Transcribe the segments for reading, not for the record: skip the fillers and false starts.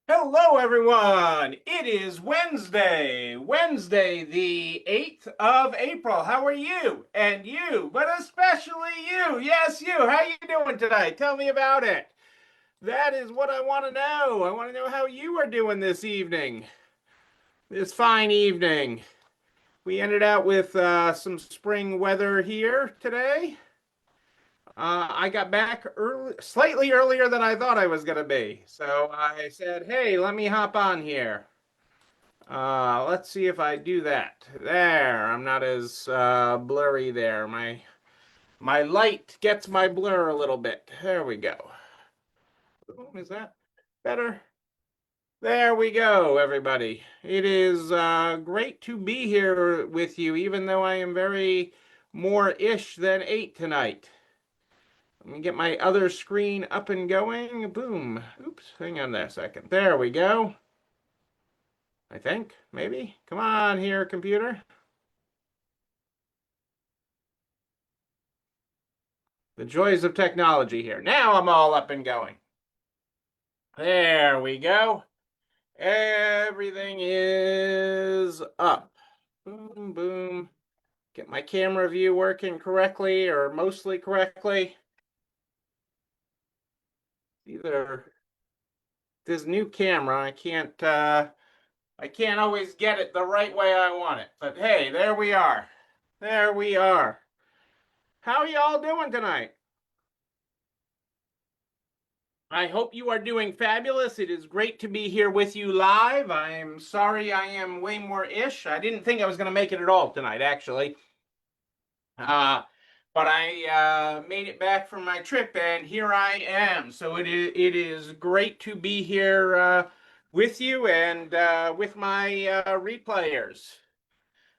Hello, everyone. It is Wednesday, the 8th of April. How are you? And you, but especially you. Yes, you. How you doing tonight? Tell me about it. That is what I want to know. I want to know how you are doing this evening, this fine evening. We ended out with some spring weather here today. I got back early, slightly earlier than I thought I was going to be. So I said, hey, let me hop on here. Let's see if I do that. There, I'm not as blurry there. My light gets my blur a little bit. There we go. Is that better? There we go, everybody. It is great to be here with you, even though I am very more ish than eight tonight. Let me get my other screen up and going. Boom. Oops, hang on there a second. There we go. I think, maybe. Come on here, computer. The joys of technology here. Now I'm all up and going. There we go. Everything is up. Boom, boom. Get my camera view working correctly or mostly correctly. Either this new camera, I can't always get it the right way I want it. But hey, there we are. There we are. How are y'all doing tonight? I hope you are doing fabulous. It is great to be here with you live. I'm sorry I am way more ish. I didn't think I was going to make it at all tonight, actually. Uh, but I made it back from my trip, and here I am. So it is great to be here with you and with my replayers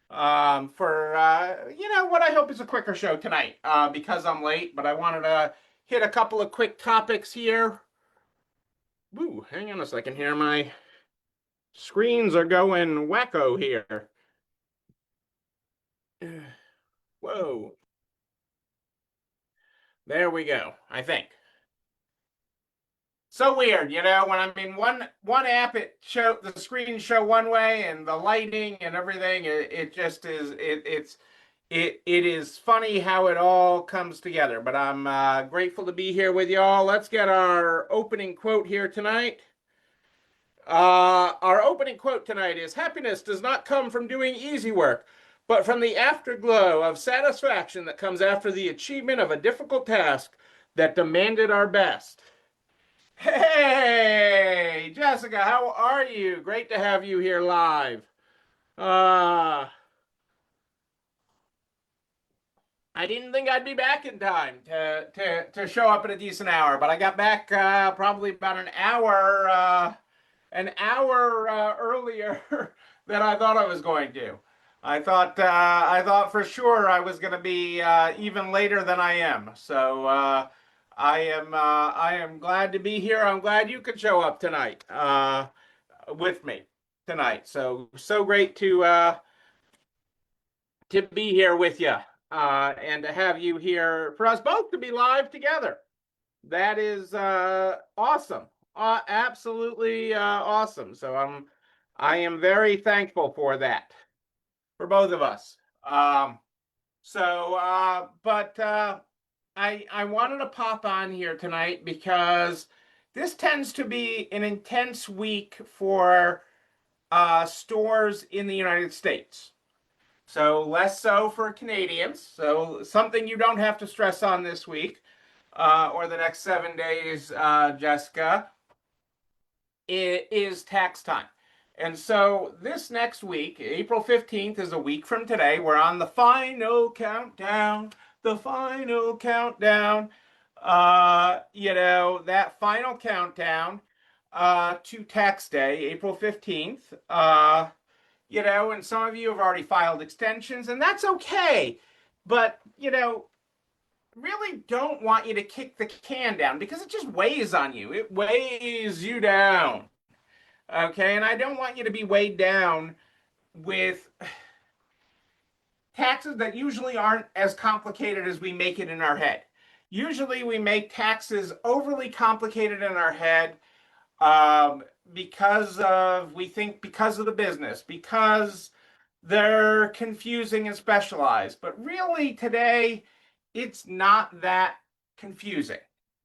for what I hope is a quicker show tonight because I'm late. But I wanted to hit a couple of quick topics here. Ooh, hang on a second here. My screens are going wacko here. Whoa. There we go, I think. So weird, when I'm in one app, the screens show one way and the lighting and everything, it just is it is funny how it all comes together. But I'm grateful to be here with y'all. Let's get our opening quote here tonight. Our opening quote tonight is happiness does not come from doing easy work, but from the afterglow of satisfaction that comes after the achievement of a difficult task that demanded our best. Hey, Jessica, how are you? Great to have you here live. Uh, I didn't think I'd be back in time to show up at a decent hour, but I got back probably about an hour earlier than I thought I was going to. I thought for sure I was going to be even later than I am. So I am glad to be here. I'm glad you could show up tonight with me tonight. So great to be here with you and to have you here for us both to be live together. That is awesome. Absolutely awesome. So I am very thankful for that for both of us. But I wanted to pop on here tonight because this tends to be an intense week for stores in the United States. So less so for Canadians. So something you don't have to stress on this week or the next 7 days, Jessica, is tax time. And so this next week, April 15th, is a week from today. We're on the final countdown, the final countdown. That final countdown to tax day, April 15th. And some of you have already filed extensions, and that's okay. But, really don't want you to kick the can down because it just weighs on you. It weighs you down. Okay, and I don't want you to be weighed down with taxes that usually aren't as complicated as we make it in our head. Usually we make taxes overly complicated in our head. we think because of the business, because they're confusing and specialized. But really today, it's not that confusing.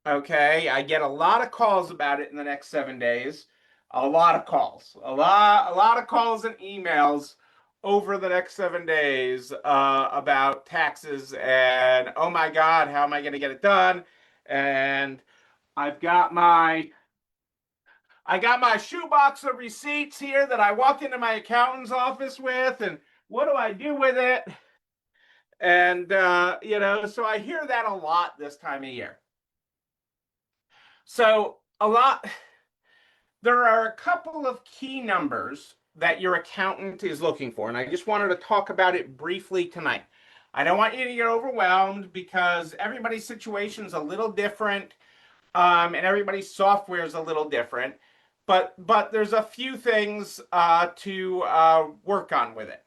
Okay, I get a lot of calls about it in the next 7 days. A lot of calls, a lot of calls and emails over the next 7 days about taxes and oh my God, how am I going to get it done? And I've got my I got my shoebox of receipts here that I walked into my accountant's office with, and what do I do with it? And so I hear that a lot this time of year. So there are a couple of key numbers that your accountant is looking for, and I just wanted to talk about it briefly tonight. I don't want you to get overwhelmed because everybody's situation is a little different, and everybody's software is a little different. But there's a few things to work on with it.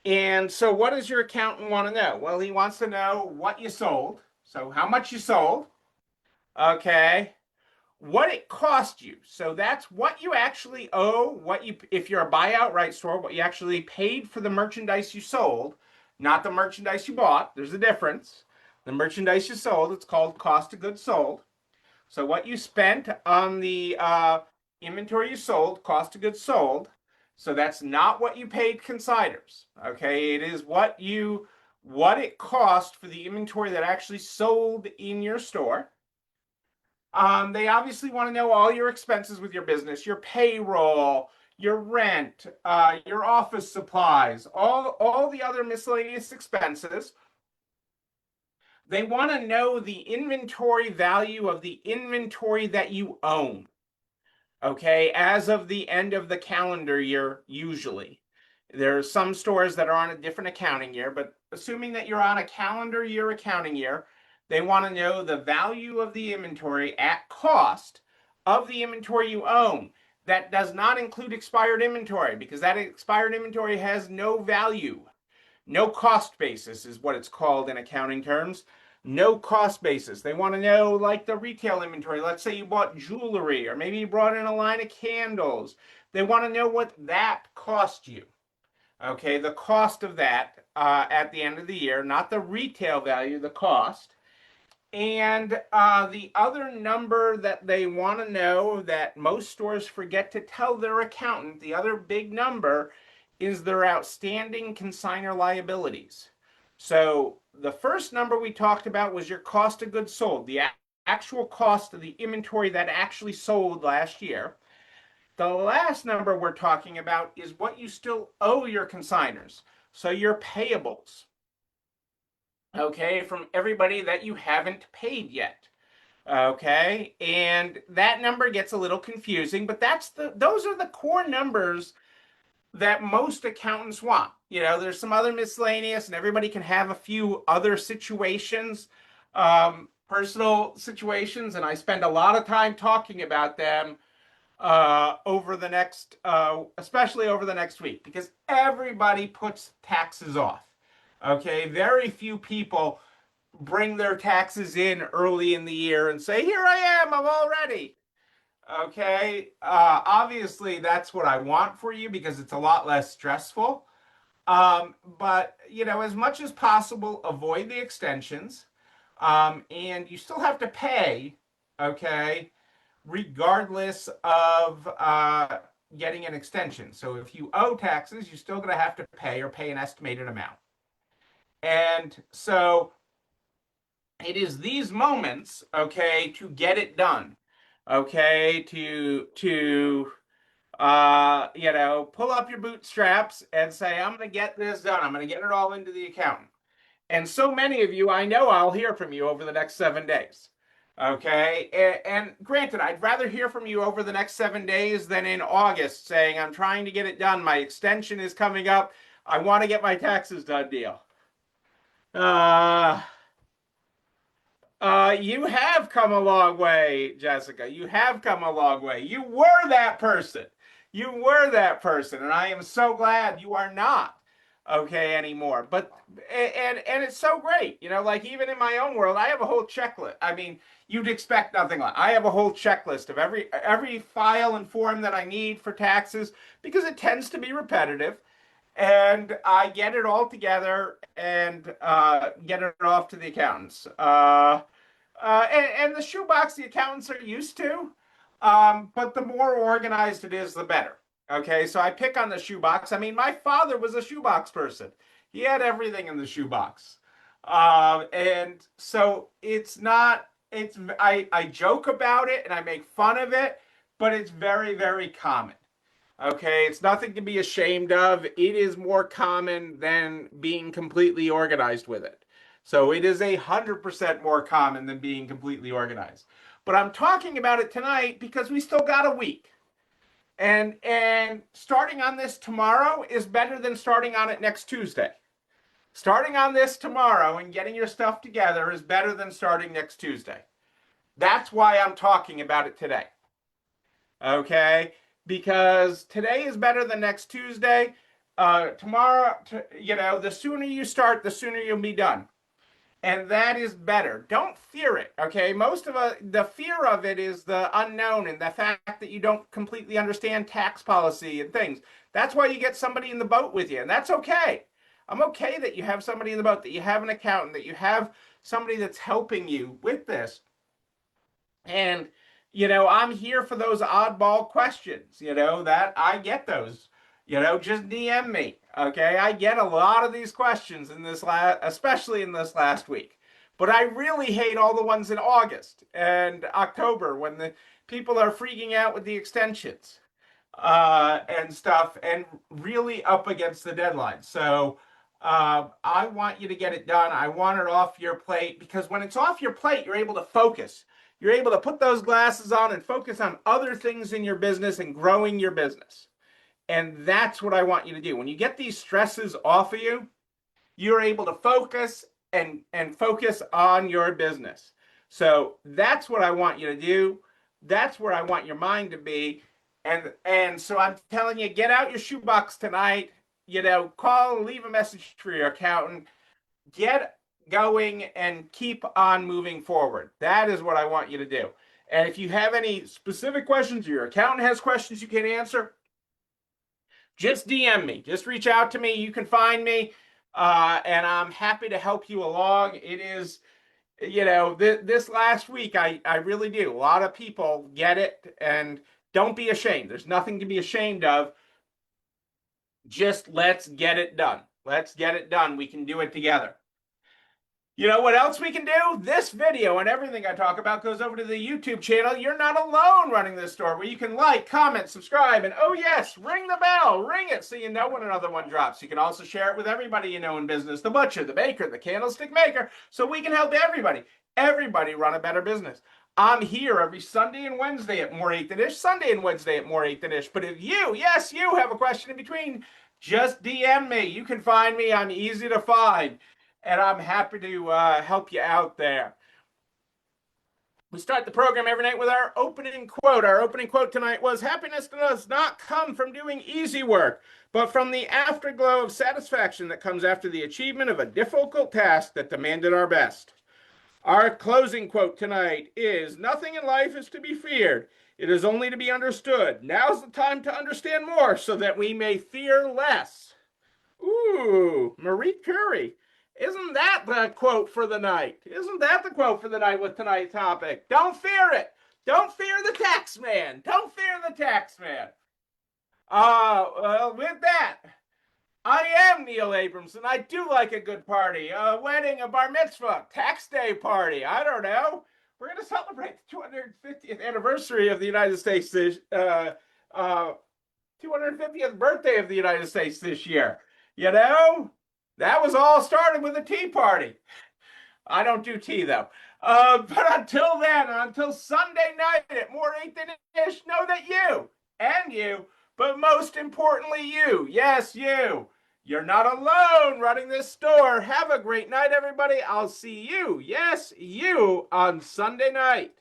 And so, what does your accountant want to know? Well, he wants to know what you sold. So, how much you sold? Okay, what it cost you. So that's what you actually owe, if you're a buy outright store, what you actually paid for the merchandise you sold, not the merchandise you bought. There's a difference. The merchandise you sold, it's called cost of goods sold. So what you spent on the inventory you sold, cost of goods sold. So that's not what you paid consignors. Okay, it is what it cost for the inventory that actually sold in your store. They obviously want to know all your expenses with your business, your payroll, your rent, your office supplies, all the other miscellaneous expenses. They want to know the inventory value of the inventory that you own. Okay, as of the end of the calendar year, usually. There are some stores that are on a different accounting year, but assuming that you're on a calendar year accounting year, they want to know the value of the inventory at cost of the inventory you own. That does not include expired inventory because that expired inventory has no value. No cost basis is what it's called in accounting terms. No cost basis. They want to know, like the retail inventory. Let's say you bought jewelry, or maybe you brought in a line of candles. They want to know what that cost you. Okay, the cost of that at the end of the year, not the retail value, the cost. And the other number that they want to know that most stores forget to tell their accountant, the other big number is their outstanding consignor liabilities. So the first number we talked about was your cost of goods sold, the actual cost of the inventory that actually sold last year. The last number we're talking about is what you still owe your consignors. So your payables, okay, from everybody that you haven't paid yet. Okay, and that number gets a little confusing, but those are the core numbers that most accountants want. There's some other miscellaneous, and everybody can have a few other situations, personal situations, and I spend a lot of time talking about them especially over the next week, because everybody puts taxes off. Okay, very few people bring their taxes in early in the year and say, "Here I am, I'm all ready." Okay, obviously that's what I want for you because it's a lot less stressful. But as much as possible, avoid the extensions. And you still have to pay, okay, regardless of getting an extension. So if you owe taxes, you're still going to have to pay or pay an estimated amount. And so it is these moments, okay, to get it done, okay, to pull up your bootstraps and say, I'm going to get this done. I'm going to get it all into the accountant. And so many of you, I know I'll hear from you over the next 7 days. Okay. And granted, I'd rather hear from you over the next 7 days than in August saying, I'm trying to get it done. My extension is coming up. I want to get my taxes done deal. You have come a long way, Jessica. You have come a long way. You were that person. You were that person. And I am so glad you are not. okay, anymore. But and it's so great, like even in my own world, I have a whole checklist. I mean, you'd expect nothing like I have a whole checklist of every file and form that I need for taxes because it tends to be repetitive, and I get it all together and get it off to the accountants. And the shoebox the accountants are used to, but the more organized it is, the better. Okay, so I pick on the shoebox. I mean, my father was a shoebox person. He had everything in the shoebox. And so it's not, I joke about it and I make fun of it, but it's very, very common. Okay, it's nothing to be ashamed of. It is more common than being completely organized with it. So it is 100% more common than being completely organized. But I'm talking about it tonight because we still got a week. And starting on this tomorrow is better than starting on it next Tuesday. Starting on this tomorrow and getting your stuff together is better than starting next Tuesday. That's why I'm talking about it today. Okay? Because today is better than next Tuesday. Tomorrow, the sooner you start, the sooner you'll be done. And that is better. Don't fear it, okay? Most of the fear of it is the unknown and the fact that you don't completely understand tax policy and things. That's why you get somebody in the boat with you, and that's okay. I'm okay that you have somebody in the boat, that you have an accountant, that you have somebody that's helping you with this. And, I'm here for those oddball questions, that I get those. Just DM me. Okay, I get a lot of these questions in especially in this last week. But I really hate all the ones in August and October when the people are freaking out with the extensions and stuff and really up against the deadline. So I want you to get it done. I want it off your plate because when it's off your plate, you're able to focus. You're able to put those glasses on and focus on other things in your business and growing your business. And that's what I want you to do. When you get these stresses off of you, you're able to focus and focus on your business. So that's what I want you to do. That's where I want your mind to be. And so I'm telling you, get out your shoebox tonight. Call, leave a message for your accountant. Get going and keep on moving forward. That is what I want you to do. And if you have any specific questions or your accountant has questions you can answer, just DM me. Just reach out to me. You can find me, and I'm happy to help you along. It is, this last week, I really do. A lot of people get it, and don't be ashamed. There's nothing to be ashamed of. Just let's get it done. Let's get it done. We can do it together. You know what else we can do? This video and everything I talk about goes over to the YouTube channel. You're Not Alone Running This Store, where you can like, comment, subscribe, and oh yes, ring the bell, ring it so you know when another one drops. You can also share it with everybody you know in business, the butcher, the baker, the candlestick maker, so we can help everybody run a better business. I'm here every Sunday and Wednesday at More 8 Than Ish, Sunday and Wednesday at More 8 Than Ish. But if you have a question in between, just DM me. You can find me. I'm easy to find. And I'm happy to help you out there. We start the program every night with our opening quote. Our opening quote tonight was, "Happiness does not come from doing easy work, but from the afterglow of satisfaction that comes after the achievement of a difficult task that demanded our best." Our closing quote tonight is, "Nothing in life is to be feared. It is only to be understood. Now's the time to understand more so that we may fear less." Ooh, Marie Curie. Isn't that the quote for the night? Isn't that the quote for the night with tonight's topic? Don't fear it. Don't fear the tax man. Don't fear the tax man. Well, with that, I am Neil Abramson. I do like a good party. A wedding, a bar mitzvah, tax day party. I don't know. We're going to celebrate the 250th anniversary of the United States 250th birthday of the United States this year. That was all started with a tea party. I don't do tea, though. But until then, until Sunday night at More 8 Than Ish, know that you, but most importantly you, yes, you're not alone running this store. Have a great night, everybody. I'll see you, yes, you, on Sunday night.